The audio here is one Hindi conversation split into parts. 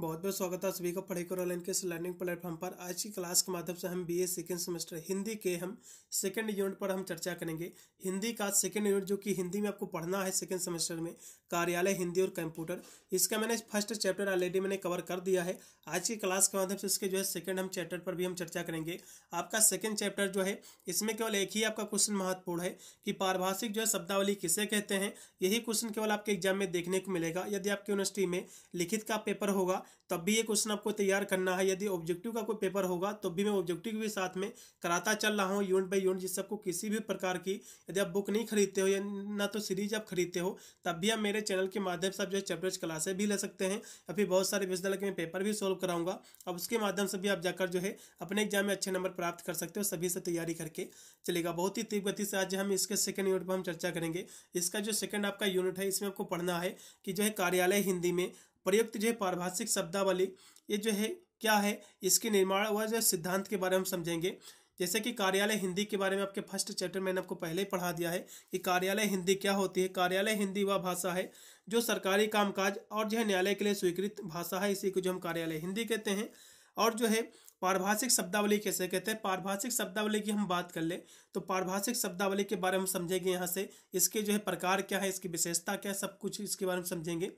बहुत बहुत स्वागत है सभी का पढ़ाई करो ऑनलाइन के इस लर्निंग प्लेटफॉर्म पर। आज की क्लास के माध्यम से हम बीए सेकेंड सेमेस्टर हिंदी के हम सेकेंड यूनिट पर हम चर्चा करेंगे। हिंदी का सेकेंड यूनिट जो कि हिंदी में आपको पढ़ना है सेकेंड सेमेस्टर में, कार्यालय हिंदी और कंप्यूटर। इसका मैंने फर्स्ट चैप्टर ऑलरेडी मैंने कवर कर दिया है। आज की क्लास के माध्यम से इसके जो है सेकेंड हम चैप्टर पर भी हम चर्चा करेंगे। आपका सेकेंड चैप्टर जो है इसमें केवल एक ही आपका क्वेश्चन महत्वपूर्ण है कि पारिभाषिक जो है शब्दावली किसे कहते हैं। यही क्वेश्चन केवल आपके एग्जाम में देखने को मिलेगा। यदि आपकी यूनिवर्सिटी में लिखित का पेपर होगा तब भी ये क्वेश्चन आपको तैयार करना है। यदि ऑब्जेक्टिव का कोई पेपर होगा तो भी मैं ऑब्जेक्टिव भी साथ में कराता चल रहा हूँ यूनिट बाई यूनिट, जिससे आपको किसी भी प्रकार की यदि आप बुक नहीं खरीदते हो या ना तो सीरीज आप खरीदते हो तब भी आप मेरे चैनल के माध्यम से आप जो है चैप्टर्स क्लासें भी ले सकते हैं या फिर बहुत सारे विश्वविद्यालय के मैं पेपर भी सॉल्व कराऊंगा। अब उसके माध्यम से भी आप जाकर जो है अपने एग्जाम में अच्छे नंबर प्राप्त कर सकते हो। सभी से तैयारी करके चलेगा। बहुत ही तीव्र गति से आज हम इसके सेकंड यूनिट पर हम चर्चा करेंगे। इसका जो सेकंड आपका यूनिट है इसमें आपको पढ़ना है कि जो है कार्यालय हिंदी में प्रयुक्त जो है पारिभाषिक शब्दावली ये जो है क्या है, इसके निर्माण व जो सिद्धांत के बारे में हम समझेंगे। जैसे कि कार्यालय हिंदी के बारे में आपके फर्स्ट चैप्टर मैंने आपको पहले ही पढ़ा दिया है कि कार्यालय हिंदी क्या होती है। कार्यालय हिंदी वह भाषा है जो सरकारी कामकाज और जो है न्यायालय के लिए स्वीकृत भाषा है, इसी को जो हम कार्यालय हिंदी कहते हैं। और जो है पारिभाषिक शब्दावली कैसे कहते हैं। पारिभाषिक शब्दावली की हम बात कर ले तो पारिभाषिक शब्दावली के बारे में समझेंगे। यहाँ से इसके जो है प्रकार क्या है, इसकी विशेषता क्या है, सब कुछ इसके बारे में समझेंगे।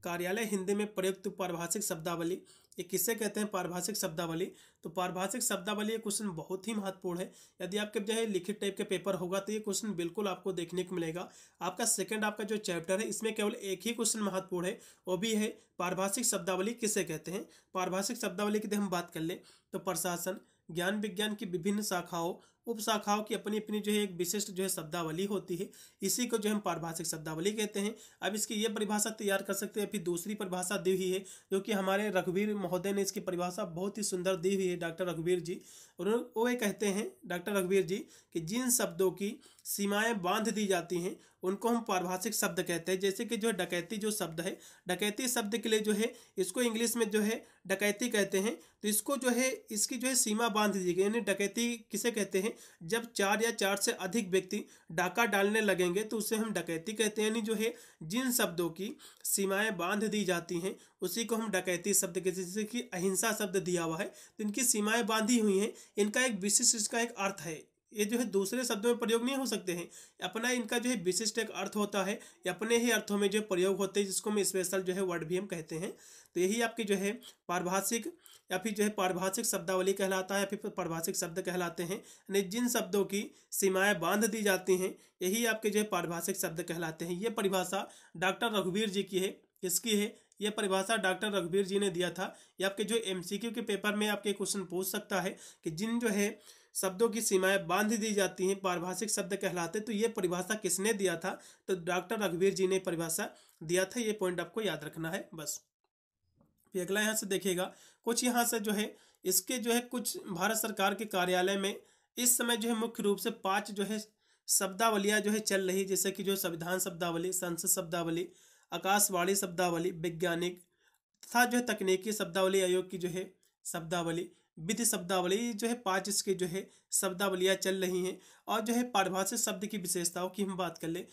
कार्यालय हिंदी में प्रयुक्त पारिभाषिक शब्दावली ये किससे कहते हैं पारिभाषिक शब्दावली। तो पारिभाषिक शब्दावली ये क्वेश्चन बहुत ही महत्वपूर्ण है। यदि आपके जो है लिखित टाइप के पेपर होगा तो ये क्वेश्चन बिल्कुल आपको देखने को मिलेगा। आपका सेकंड आपका जो चैप्टर है इसमें केवल एक ही क्वेश्चन महत्वपूर्ण है, वो भी है पारिभाषिक शब्दावली किसे कहते हैं। पारिभाषिक शब्दावली की हम बात कर ले तो प्रशासन ज्ञान विज्ञान की विभिन्न शाखाओं उप शाखाओं की अपनी अपनी जो है एक विशिष्ट जो है शब्दावली होती है, इसी को जो हम पारिभाषिक शब्दावली कहते हैं। अब इसकी ये परिभाषा तैयार कर सकते हैं। फिर दूसरी परिभाषा दी हुई है जो कि हमारे रघुवीर महोदय ने इसकी परिभाषा बहुत ही सुंदर दी हुई है, डॉक्टर रघुवीर जी। और वो ये कहते हैं डॉक्टर रघुवीर जी कि जिन शब्दों की सीमाएं बांध दी जाती हैं उनको हम पारिभाषिक शब्द कहते हैं। जैसे कि जो है डकैती जो शब्द है, डकैती शब्द के लिए जो है इसको इंग्लिश में जो है डकैती कहते हैं। तो इसको जो है इसकी जो है सीमा बांध दी गई, यानी डकैती किसे कहते हैं, जब 4 या 4 से अधिक व्यक्ति डाका डालने लगेंगे तो उसे हम डकैती कहते हैं। यानी जो है जिन शब्दों की सीमाएं बांध दी जाती हैं उसी को हम डकैती शब्द कहते हैं। जैसे कि अहिंसा शब्द दिया हुआ है तो इनकी सीमाएं बांधी हुई हैं, इनका एक विशिष्ट इसका एक अर्थ है। ये जो है दूसरे शब्दों में प्रयोग नहीं हो सकते हैं, अपना इनका जो है विशिष्ट एक अर्थ होता है, अपने ही अर्थों में जो प्रयोग होते हैं, जिसको हम स्पेशल जो है वर्ड भी हम कहते हैं। तो यही आपकी जो है पारिभाषिक या फिर जो है पारिभाषिक शब्दावली कहलाता है या फिर पारिभाषिक शब्द कहलाते हैं। यानी जिन शब्दों की सीमाएं बांध दी जाती हैं यही आपके जो है पारिभाषिक शब्द कहलाते हैं। ये परिभाषा डॉक्टर रघुवीर जी की है। किसकी है ये परिभाषा? डॉक्टर रघुवीर जी ने दिया था। ये आपके जो एमसीक्यू के पेपर में आपके क्वेश्चन पूछ सकता है कि जिन जो है शब्दों की सीमाएं बांध दी जाती हैं पारिभाषिक शब्द कहलाते। तो ये परिभाषा किसने दिया था? तो डॉक्टर रघुवीर जी ने परिभाषा दिया था। ये पॉइंट आपको याद रखना है बस। फिर अगला यहाँ से देखिएगा कुछ यहाँ से जो है इसके जो है कुछ भारत सरकार के कार्यालय में इस समय जो है मुख्य रूप से 5 जो है शब्दावलियाँ जो है चल रही, जैसे कि जो संविधान शब्दावली, संसद शब्दावली, आकाशवाणी शब्दावली, वैज्ञानिक तथा जो है तकनीकी शब्दावली आयोग की जो है शब्दावली, विधि शब्दावली जो है 5 इसके जो है शब्दावलियाँ चल रही हैं। और जो है पारिभाषिक शब्द की विशेषताओं की हम बात कर ले।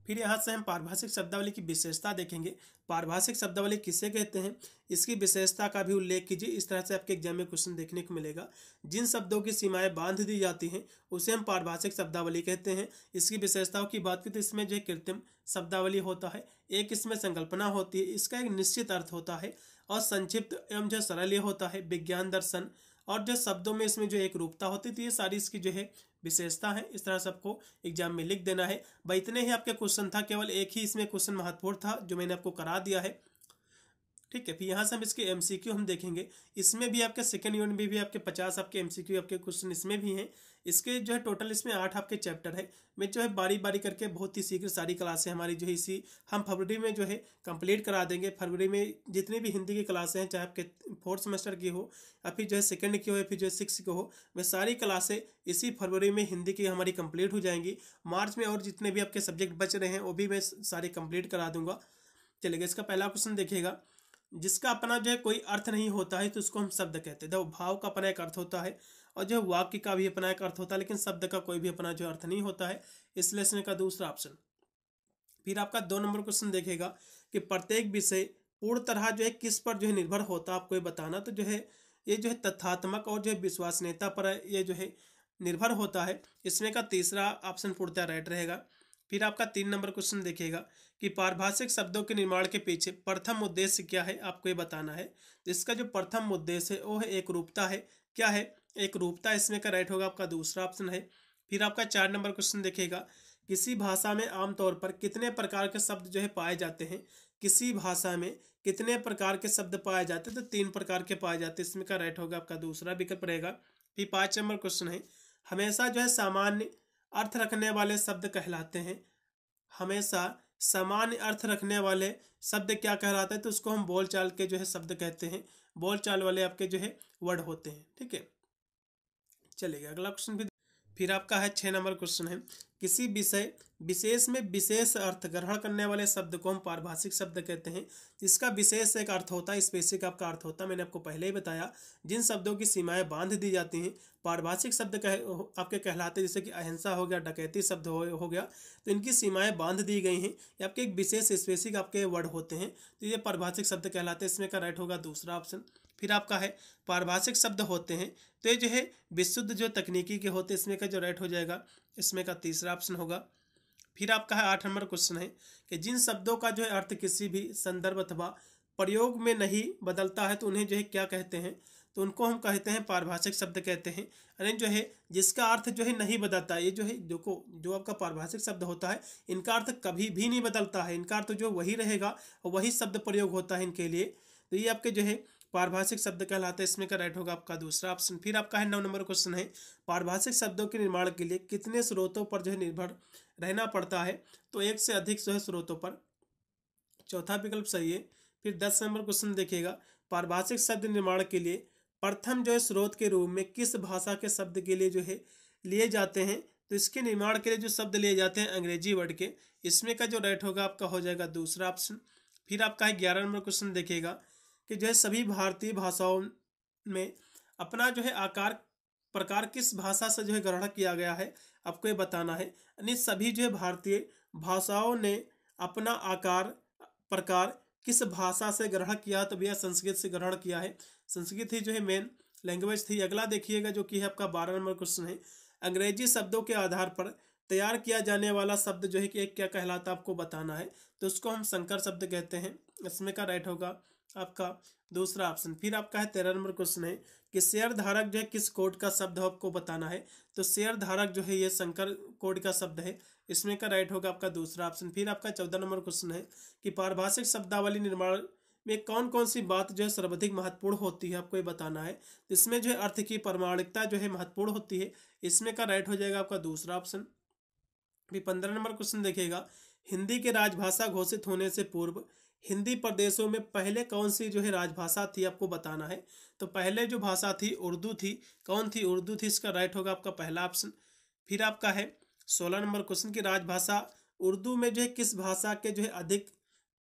फिर यहाँ से हम पारिभाषिक शब्दावली की विशेषता देखेंगे। पारिभाषिक शब्दावली किसे कहते हैं, इसकी विशेषता का भी उल्लेख कीजिए। इस तरह से आपके एग्जाम में क्वेश्चन देखने को मिलेगा। जिन शब्दों की सीमाएं बांध दी जाती हैं उसे हम पारिभाषिक शब्दावली कहते हैं। इसकी विशेषताओं की बात करें तो इसमें जो है कृत्रिम शब्दावली होता है, एक इसमें संकल्पना होती है, इसका एक निश्चित अर्थ होता है और संक्षिप्त एवं जो सरल होता है, विज्ञान दर्शन और जो शब्दों में इसमें जो एक रूपता होती है। तो ये सारी इसकी जो है विशेषता है। इस तरह से आपको एग्जाम में लिख देना है। भाई इतने ही आपके क्वेश्चन था, केवल एक ही इसमें क्वेश्चन महत्वपूर्ण था जो मैंने आपको करा दिया है। ठीक है, फिर यहाँ से हम इसके एमसीक्यू हम देखेंगे। इसमें भी आपके सेकंड यूनिट में भी आपके 50 आपके एमसीक्यू आपके क्वेश्चन इसमें भी हैं। इसके जो है टोटल इसमें 8 आपके चैप्टर है। मैं जो है बारी बारी करके बहुत ही शीघ्र सारी क्लासें हमारी जो है इसी हम फरवरी में जो है कंप्लीट करा देंगे। फरवरी में जितनी भी हिंदी की क्लासें हैं, चाहे आपके 4th सेमेस्टर की हो या फिर जो है सेकंड की हो या फिर जो है 6th की हो, वे सारी क्लासें इसी फरवरी में हिंदी की हमारी कंप्लीट हो जाएंगी। मार्च में और जितने भी आपके सब्जेक्ट बच रहे हैं वो भी मैं सारे कंप्लीट करा दूंगा। चलिएगा, इसका पहला क्वेश्चन देखिएगा। जिसका अपना जो है कोई अर्थ नहीं होता है तो उसको हम शब्द कहते हैं। देखो भाव का अपना एक अर्थ होता है और जो वाक्य का भी अपना एक अर्थ होता है, लेकिन शब्द का कोई भी अपना जो अर्थ नहीं होता है। इसलिए इसमें का दूसरा ऑप्शन। फिर आपका 2 नंबर क्वेश्चन देखेगा कि प्रत्येक विषय पूर्ण तरह जो है किस पर जो है निर्भर होता है आपको ये बताना। तो जो है ये जो है तथ्यात्मक और जो है विश्वसनीयता पर ये जो है निर्भर होता है। इसमें का तीसरा ऑप्शन पूर्णतः राइट रहेगा। फिर आपका 3 नंबर क्वेश्चन देखिएगा कि पारिभाषिक शब्दों के निर्माण के पीछे प्रथम उद्देश्य क्या है, आपको ये बताना है। इसका जो प्रथम उद्देश्य है वो है एक रूपता है। क्या है? एक रूपता। इसमें का राइट होगा आपका दूसरा ऑप्शन है। फिर आपका 4 नंबर क्वेश्चन देखिएगा, किसी भाषा में आमतौर पर कितने प्रकार के शब्द जो है पाए जाते हैं। किसी भाषा में कितने प्रकार के शब्द पाए जाते हैं? तो 3 प्रकार के पाए जाते हैं। इसमें का राइट होगा आपका दूसरा विकल्प रहेगा। फिर 5 नंबर क्वेश्चन है, हमेशा जो है सामान्य अर्थ रखने वाले शब्द कहलाते हैं। हमेशा सामान्य अर्थ रखने वाले शब्द क्या कहलाते हैं? तो उसको हम बोलचाल के जो है शब्द कहते हैं। बोलचाल वाले आपके जो है वर्ड होते हैं। ठीक है, चलिएगा अगला क्वेश्चन भी। फिर आपका है 6 नंबर क्वेश्चन है, किसी विषय विशेष में विशेष अर्थ ग्रहण करने वाले शब्द को हम पारिभाषिक शब्द कहते हैं। इसका विशेष एक अर्थ होता है, स्पेसिफिक आपका अर्थ होता है। मैंने आपको पहले ही बताया, जिन शब्दों की सीमाएं बांध दी जाती हैं पारिभाषिक शब्द आपके कहलाते हैं। जैसे कि अहिंसा हो गया, डकैती शब्द हो गया, तो इनकी सीमाएं बांध दी गई हैं। ये आपके एक विशेष स्पेसिफिक आपके वर्ड होते हैं, तो ये पारिभाषिक शब्द कहलाते हैं। इसमें का राइट होगा दूसरा ऑप्शन। फिर आपका है पारिभाषिक शब्द होते हैं तो ये जो है विशुद्ध जो तकनीकी के होते हैं। इसमें का जो राइट हो जाएगा, इसमें का तीसरा ऑप्शन होगा। फिर आपका है 8 नंबर क्वेश्चन है कि जिन शब्दों का जो है अर्थ किसी भी संदर्भ अथवा प्रयोग में नहीं बदलता है तो उन्हें जो है क्या कहते हैं? तो उनको हम कहते हैं पारिभाषिक शब्द कहते हैं। यानी जो है जिसका अर्थ जो है नहीं बदलता है, ये जो है जो आपका पारिभाषिक शब्द होता है इनका अर्थ कभी भी नहीं बदलता है। इनका अर्थ जो वही रहेगा और वही शब्द प्रयोग होता है इनके लिए। तो ये आपके जो है पारिभाषिक शब्द कहलाते हैं। इसमें का राइट होगा आपका दूसरा ऑप्शन। फिर आपका है 9 नंबर क्वेश्चन है, पारिभाषिक शब्दों के निर्माण के लिए कितने स्रोतों पर जो है निर्भर रहना पड़ता है? तो एक से अधिक जो है स्रोतों पर, चौथा विकल्प सही है। फिर 10 नंबर क्वेश्चन देखिएगा, पारिभाषिक शब्द निर्माण के लिए प्रथम जो है स्रोत के रूप में किस भाषा के शब्द के लिए जो है लिए जाते हैं? तो इसके निर्माण के लिए जो शब्द लिए जाते हैं अंग्रेजी वर्ड के। इसमें का जो राइट होगा आपका हो जाएगा दूसरा ऑप्शन। फिर आपका है 11 नंबर क्वेश्चन देखिएगा कि जो है सभी भारतीय भाषाओं में अपना जो है आकार प्रकार किस भाषा से जो है ग्रहण किया गया है, आपको ये बताना है। यानी सभी जो है भारतीय भाषाओं ने अपना आकार प्रकार किस भाषा से ग्रहण किया? तो भैया संस्कृत से ग्रहण किया है। संस्कृत ही जो है मेन लैंग्वेज थी। अगला देखिएगा जो कि है आपका 12 नंबर क्वेश्चन है, अंग्रेजी शब्दों के आधार पर तैयार किया जाने वाला शब्द जो है कि एक क्या कहलाता है, आपको बताना है। तो उसको हम संकर शब्द कहते हैं। इसमें का राइट होगा आपका दूसरा ऑप्शन। फिर आपका है 13 नंबर क्वेश्चन है कि शेयर धारक जो है किस कोड का शब्द है, आपको बताना है। तो शेयर धारक जो है ये संकर कोड का शब्द है। इसमें का राइट होगा आपका दूसरा ऑप्शन। फिर आपका 14 नंबर क्वेश्चन है कि पारिभाषिक शब्दावली निर्माण में कौन कौन सी बात जो है सर्वाधिक महत्वपूर्ण होती है, आपको ये बताना है। इसमें जो है अर्थ की प्रमाणिकता जो है महत्वपूर्ण होती है। इसमें का राइट हो जाएगा आपका दूसरा ऑप्शन। फिर 15 नंबर क्वेश्चन देखिएगा, हिंदी के राजभाषा घोषित होने से पूर्व हिंदी प्रदेशों में पहले कौन सी जो है राजभाषा थी, आपको बताना है। तो पहले जो भाषा थी उर्दू थी। कौन थी? उर्दू थी। इसका राइट होगा आपका पहला ऑप्शन। फिर आपका है 16 नंबर क्वेश्चन की राजभाषा उर्दू में जो है किस भाषा के जो है अधिक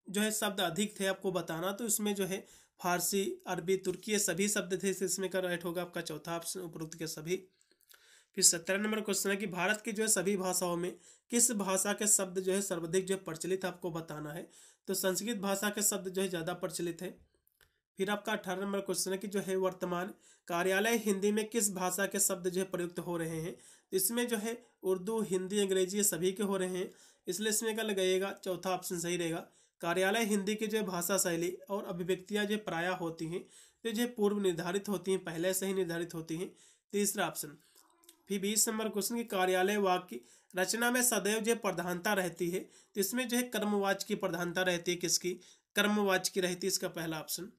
जो है शब्द अधिक थे, आपको बताना। तो इसमें जो है फारसी, अरबी, तुर्की ये सभी शब्द थे। इसमें का राइट होगा आपका चौथा ऑप्शन, उपरोक्त के सभी। फिर 17 नंबर क्वेश्चन है कि भारत की जो है सभी भाषाओं में किस भाषा के शब्द जो है सर्वाधिक जो है प्रचलित, आपको बताना है। तो संस्कृत भाषा के शब्द जो है ज़्यादा प्रचलित है। फिर आपका 18 नंबर क्वेश्चन है कि जो है वर्तमान कार्यालय हिंदी में किस भाषा के शब्द जो है प्रयुक्त हो रहे हैं। इसमें जो है उर्दू, हिंदी, अंग्रेजी ये सभी के हो रहे हैं। इसलिए इसमें क्या लगाइएगा, चौथा ऑप्शन सही रहेगा। कार्यालय हिंदी की जो है भाषा शैली और अभिव्यक्तियाँ जो प्रायः होती हैं तो जो पूर्व निर्धारित होती हैं, पहले से ही निर्धारित होती हैं। तीसरा ऑप्शन। फिर 20 नंबर क्वेश्चन की कार्यालय वाक्य रचना में सदैव जो प्रधानता रहती है। तो इसमें जो है कर्मवाच्य की प्रधानता रहती है। किसकी? कर्मवाच्य की रहती है। इसका पहला ऑप्शन।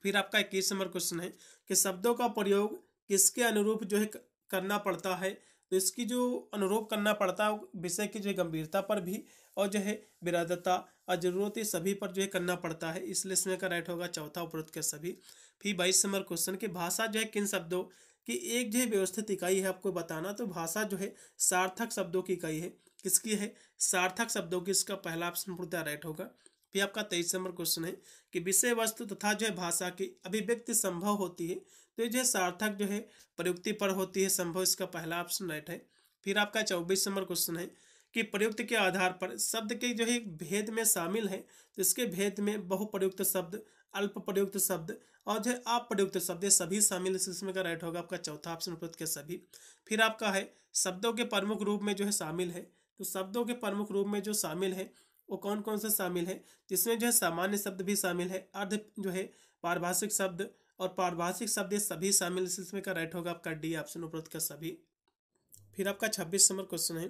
फिर आपका 21 नंबर क्वेश्चन है कि शब्दों का प्रयोग किसके अनुरूप जो है करना पड़ता है। तो इसकी जो अनुरूप करना पड़ता है विषय की जो गंभीरता पर भी और जो है विरादता और जरूरत सभी पर जो है करना पड़ता है। इसलिए इसमें का राइट होगा चौथा, उपरोक्त के सभी। फिर 22 नंबर क्वेश्चन की भाषा जो है किन शब्दों की एक जो है व्यवस्थित इकाई है, आपको बताना। तो भाषा जो है सार्थक शब्दों की इकाई है। किसकी है? सार्थक शब्दों की। इसका पहला ऑप्शन पूर्णतः राइट होगा। फिर आपका 23 नंबर क्वेश्चन है कि विषय वस्तु तथा जो है भाषा की अभिव्यक्ति संभव होती है। तो ये जो है सार्थक जो है प्रयुक्ति पर होती है, संभव। इसका पहला ऑप्शन राइट है। फिर आपका 24 नंबर क्वेश्चन है कि प्रयुक्त के आधार पर शब्द के जो है भेद में शामिल है, तो इसके भेद में बहुप्रयुक्त शब्द, अल्प प्रयुक्त शब्द और जो है अप्रयुक्त शब्द, ये सभी शामिल। इसमें का राइट होगा आपका चौथा ऑप्शन उपरोक्त के सभी। फिर आपका है शब्दों के प्रमुख रूप में जो है शामिल है, तो शब्दों के प्रमुख रूप में जो शामिल है वो कौन कौन से शामिल है, जिसमें जो है सामान्य शब्द भी शामिल है, अर्ध जो है पारिभाषिक शब्द और पारिभाषिक शब्द, ये सभी शामिल। इसमें का राइट होगा आपका डी ऑप्शन उपरोक्त का सभी। फिर आपका 26 नंबर क्वेश्चन है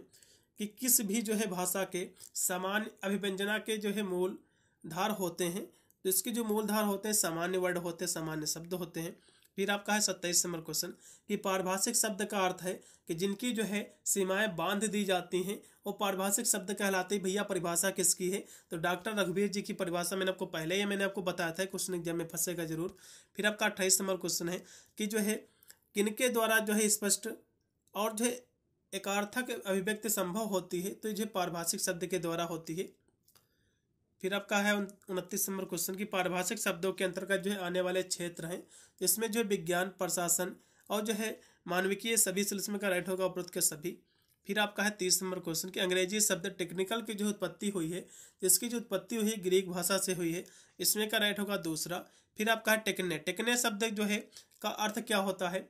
कि किस भी जो है भाषा के सामान्य अभिव्यंजना के जो है मूल धार होते हैं, तो इसके जो मूल धार होते हैं सामान्य वर्ड होते हैं, सामान्य शब्द होते हैं। फिर आपका है 27 नंबर क्वेश्चन कि पारिभाषिक शब्द का अर्थ है कि जिनकी जो है सीमाएं बांध दी जाती हैं वो पारिभाषिक शब्द कहलाते हैं। भैया परिभाषा किसकी है, तो डॉक्टर रघुवीर जी की परिभाषा मैंने आपको पहले ही मैंने आपको बताया था, क्वेश्चन एग्जाम में फंसेगा जरूर। फिर आपका 28 नंबर क्वेश्चन है कि जो है किनके द्वारा जो है स्पष्ट और जो है एकार्थक अभिव्यक्ति संभव होती है, तो जो पारिभाषिक शब्द के द्वारा होती है। फिर आपका है 29 नंबर क्वेश्चन की पारिभाषिक शब्दों के अंतर्गत जो है आने वाले क्षेत्र हैं, जिसमें जो है विज्ञान, प्रशासन और जो है मानविकीय सभी सिलसिले का राइट होगा उपरोक्त के सभी। फिर आपका है 30 नंबर क्वेश्चन की अंग्रेजी शब्द टेक्निकल की जो उत्पत्ति हुई है, जिसकी जो उत्पत्ति हुई है ग्रीक भाषा से हुई है, इसमें का राइट होगा दूसरा। फिर आपका है टेक्ने, टेक्ने शब्द जो है का अर्थ क्या होता है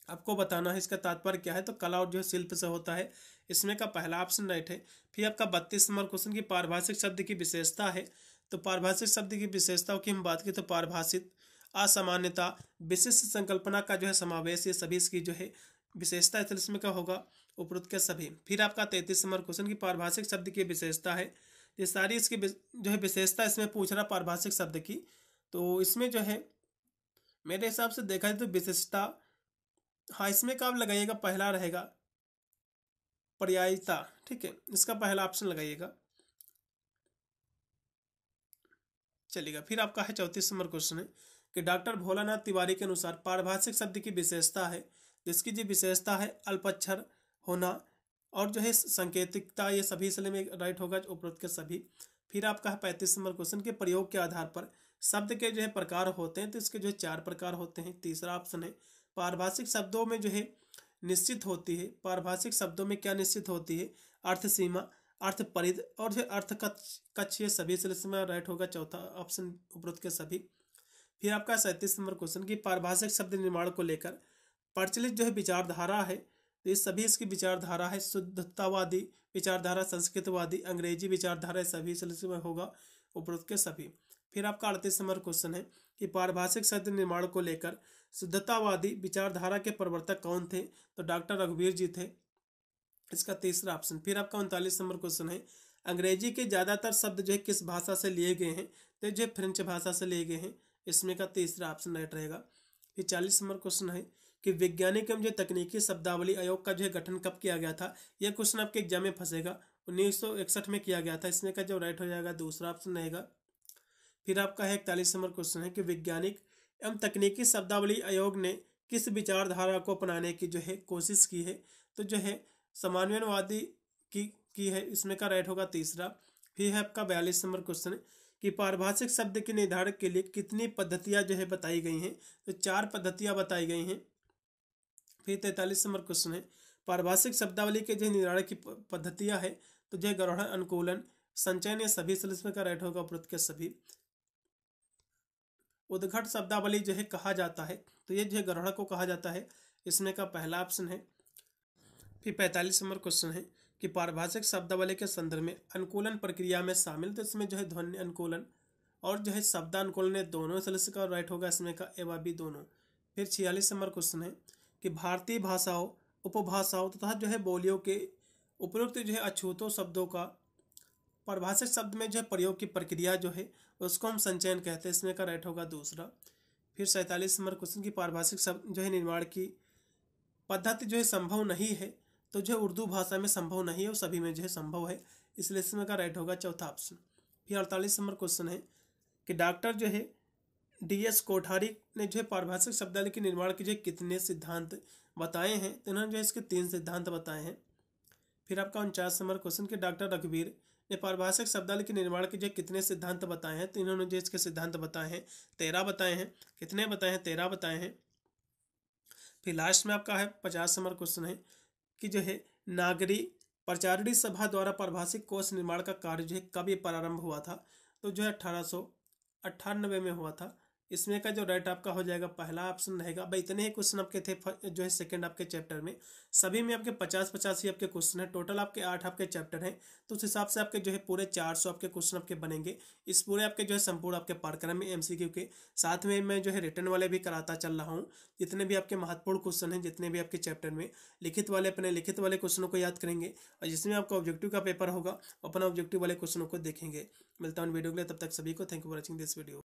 आपको बताना है, इसका तात्पर्य क्या है, तो कला और जो है शिल्प से होता है, इसमें का पहला ऑप्शन राइट है। फिर आपका 32 नंबर क्वेश्चन की पारिभाषिक शब्द की विशेषता है, तो पारिभाषिक शब्द की विशेषताओं की हम बात की तो पारिभाषिक, असामान्यता, विशिष्ट संकल्पना का जो है समावेश, ये सभी इसकी जो है विशेषता है, तो इसमें का होगा उपरोक्त के सभी। फिर आपका 33 नंबर क्वेश्चन की पारिभाषिक शब्द की विशेषता है, ये सारी इसकी जो है विशेषता इसमें पूछ रहा पारिभाषिक शब्द की, तो इसमें जो है मेरे हिसाब से देखा जाए तो विशेषता, हाँ इसमें का आप लगाइएगा पहला रहेगा पर्यायता, ठीक है, इसका पहला ऑप्शन लगाइएगा, चलेगा। फिर आपका है 34 नंबर क्वेश्चन है कि डॉक्टर भोलानाथ तिवारी के अनुसार पारिभाषिक शब्द की विशेषता है, जिसकी जो विशेषता है अल्पक्षर होना और जो है सांकेतिकता, ये सभी इसलिए में राइट होगा उपरोक्त के सभी। फिर आपका है 35 नंबर क्वेश्चन के प्रयोग के आधार पर शब्द के जो है प्रकार होते हैं, तो इसके जो है 4 प्रकार होते हैं। तीसरा ऑप्शन है पारिभाषिक शब्दों में जो है निश्चित होती है, पारिभाषिक शब्दों में क्या निश्चित होती है, अर्थ सीमा, अर्थ परिध और जो अर्थ कक्ष, ये सभी सिलसिले में राइट होगा चौथा ऑप्शन उपरोक्त के सभी। फिर आपका 37 नंबर क्वेश्चन की पारिभाषिक शब्द निर्माण को लेकर प्रचलित जो है विचारधारा है, तो ये सभी इसकी विचारधारा है, शुद्धतावादी विचारधारा, संस्कृतवादी, अंग्रेजी विचारधारा, सभी सिलसिले में होगा उपरोक्त के सभी। फिर आपका 38 नंबर क्वेश्चन है कि पारिभाषिक शब्द निर्माण को लेकर शुद्धतावादी विचारधारा के प्रवर्तक कौन थे, तो डॉक्टर रघुवीर जी थे, इसका तीसरा ऑप्शन। फिर आपका 39 नंबर क्वेश्चन है अंग्रेजी के ज़्यादातर शब्द जो है किस भाषा से लिए गए हैं, तो जो फ्रेंच भाषा से लिए गए हैं, इसमें का तीसरा ऑप्शन राइट रहेगा। फिर 40 नंबर क्वेश्चन है कि वैज्ञानिक एवं जो तकनीकी शब्दावली आयोग का जो है गठन कब किया गया था, यह क्वेश्चन आपके एग्जाम में फंसेगा, 1961 में किया गया था, इसमें का जो राइट हो जाएगा दूसरा ऑप्शन रहेगा। फिर आपका है 41 नंबर क्वेश्चन है कि वैज्ञानिक एवं तकनीकी शब्दावली आयोग ने किस विचारधारा को अपनाने की जो है कोशिश की है, तो जो है समान्वयवादी की है, इसमें का राइट होगा तीसरा। फिर है आपका 42 नंबर क्वेश्चन कि पारिभाषिक शब्द के निर्धारण के लिए कितनी पद्धतियां जो है बताई गई हैं, तो 4 पद्धतियां बताई गई हैं। फिर 43 नंबर क्वेश्चन है पारिभाषिक शब्दावली के जो निर्धारण की पद्धतियां है, तो जो ग्रहण, अनुकूलन, संचयन, ये सभी इसमें का राइट होगा उपरोक्त के सभी। उद्घट शब्दावली जो है कहा जाता है, तो ये जो है ग्रहण को कहा जाता है, इसमें का पहला ऑप्शन है। फिर 45 नंबर क्वेश्चन है कि पारिभाषिक शब्दावली के संदर्भ में अनुकूलन प्रक्रिया में शामिल, तो इसमें जो है ध्वनि अनुकूलन और जो है शब्दानुकूलन, ये दोनों सदस्य का राइट होगा, इसमें का ए व बी दोनों। फिर 46 नंबर क्वेश्चन है कि भारतीय भाषाओं, उपभाषाओं तथा जो है बोलियों के उपयुक्त जो है अछूतों शब्दों का पारिभाषिक शब्द में जो है प्रयोग की प्रक्रिया जो है उसको हम संचयन कहते हैं, इसमें का राइट होगा दूसरा। फिर 47 नंबर क्वेश्चन की पारिभाषिक शब्द जो है निर्माण की पद्धति जो है संभव नहीं है, तो जो है उर्दू भाषा में संभव नहीं है और सभी में जो है संभव है, इसलिए इसमें का राइट होगा चौथा ऑप्शन। फिर 48 नंबर क्वेश्चन है कि डॉक्टर जो है DS कोठारी ने जो है पारिभाषिक शब्दावली के निर्माण के जो कितने सिद्धांत बताए हैं, तो इन्होंने जो है इसके 3 सिद्धांत बताए हैं। फिर आपका 49 नंबर क्वेश्चन कि डॉक्टर रघुवीर ने पारिभाषिक शब्दावली के निर्माण के जो कितने सिद्धांत बताए हैं, तो इन्होंने जो इसके सिद्धांत बताए हैं 13 बताए हैं। कितने बताए हैं? 13 बताए हैं। फिर लास्ट में आपका है 50 नंबर क्वेश्चन है कि जो है नागरी प्राचार्य सभा द्वारा परिभाषित कोश निर्माण का कार्य जो है कब ये प्रारंभ हुआ था, तो जो है 1898 में हुआ था। इसमें का जो राइट आपका हो जाएगा पहला ऑप्शन रहेगा। भाई इतने ही क्वेश्चन आपके थे जो है सेकंड आपके चैप्टर में, सभी में आपके 50-50 ही आपके क्वेश्चन है। टोटल आपके 8 आपके चैप्टर हैं, तो उस हिसाब से आपके जो है पूरे 400 आपके क्वेश्चन आपके बनेंगे इस पूरे आपके जो है संपूर्ण आपके पाठ्यक्रम में एमसीक्यू के। साथ में मैं जो है रिटर्न वाले भी कराता चल रहा हूँ। जितने भी आपके महत्वपूर्ण क्वेश्चन हैं, जितने भी आपके चैप्टर में लिखित वाले, अपने लिखित वाले क्वेश्चनों को याद करेंगे और जिसमें आपका ऑब्जेक्टिव का पेपर होगा अपना ऑब्जेक्टिव वाले क्वेश्चनों को देखेंगे। मिलता हूँ वीडियो के लिए, तब तक सभी को thank you for watching this video.